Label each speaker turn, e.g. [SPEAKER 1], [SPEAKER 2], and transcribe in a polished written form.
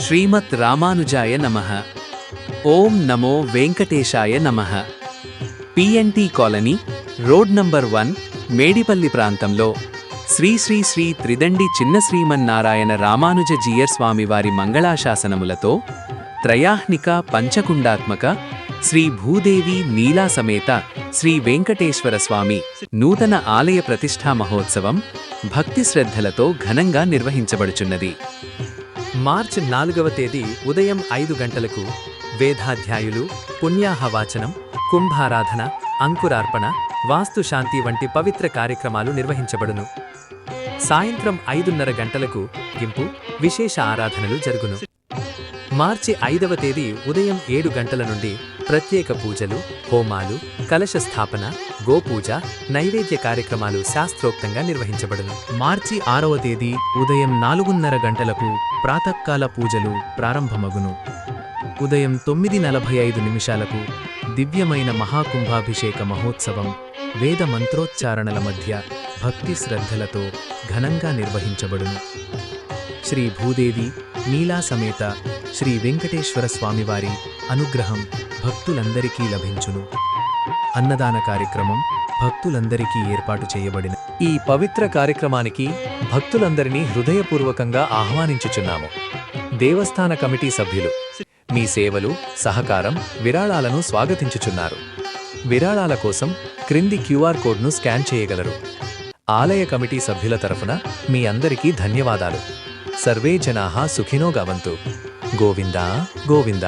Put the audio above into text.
[SPEAKER 1] శ్రీమద్ రామానుజాయ నమః. ఓం నమో వెంకటేశాయ నమః. PNT colony, road number 1, Medipally ప్రాంతంలో శ్రీ శ్రీ శ్రీ త్రిదండి చిన్న శ్రీమన్నారాయణ రామానుజ జీయర్ స్వామివారి మంగళాశాసనములతో త్రయాహ్నిక పంచకుండాత్మక శ్రీ భూదేవి నీలా సమేత శ్రీ వెంకటేశ్వర స్వామి నూతన ఆలయ ప్రతిష్ఠా మహోత్సవం భక్తి శ్రద్ధలతో ఘనంగా నిర్వహించబడుచున్నది. మార్చి 4వ తేదీ ఉదయం 5 గంటలకు వేదాధ్యాయులు, పుణ్యాహవాచనం, కుంభారాధన, అంకురార్పణ, వాస్తుశాంతి వంటి పవిత్ర కార్యక్రమాలు నిర్వహించబడును. సాయంత్రం 5:30 గంటలకు గింపు విశేష ఆరాధనలు జరుగును. మార్చి 5వ తేదీ ఉదయం 7 గంటల నుండి ప్రత్యేక పూజలు, హోమాలు, కలశ స్థాపన, గోపూజ, నైవేద్య కార్యక్రమాలు శాస్త్రోక్తంగా నిర్వహించబడును.
[SPEAKER 2] మార్చి 6వ తేదీ ఉదయం 4:30 గంటలకు ప్రాతకాల పూజలు ప్రారంభమగును. ఉదయం 9:45 నిమిషాలకు దివ్యమైన మహాకుంభాభిషేక మహోత్సవం వేద మంత్రోచ్చారణల మధ్య భక్తి శ్రద్ధలతో ఘనంగా నిర్వహించబడును. శ్రీ భూదేవి నీలా సమేత శ్రీ వెంకటేశ్వర స్వామివారి అనుగ్రహం భక్తులందరికీ లభించును. అన్నదాన కార్యక్రమం భక్తులందరికీ ఏర్పాటు చేయబడిన
[SPEAKER 3] ఈ పవిత్ర కార్యక్రమానికి భక్తులందరినీ హృదయపూర్వకంగా ఆహ్వానించుచున్నాము. దేవస్థాన కమిటీ సభ్యులు మీ సేవలు, సహకారం, విరాళాలను స్వాగతించుచున్నారు. విరాళాల కోసం క్రింది క్యూఆర్ కోడ్ను స్కాన్ చేయగలరు. ఆలయ కమిటీ సభ్యుల తరఫున మీ అందరికీ ధన్యవాదాలు. సర్వే జనాః సుఖినో భవంతు. గోవిందా గోవిందా.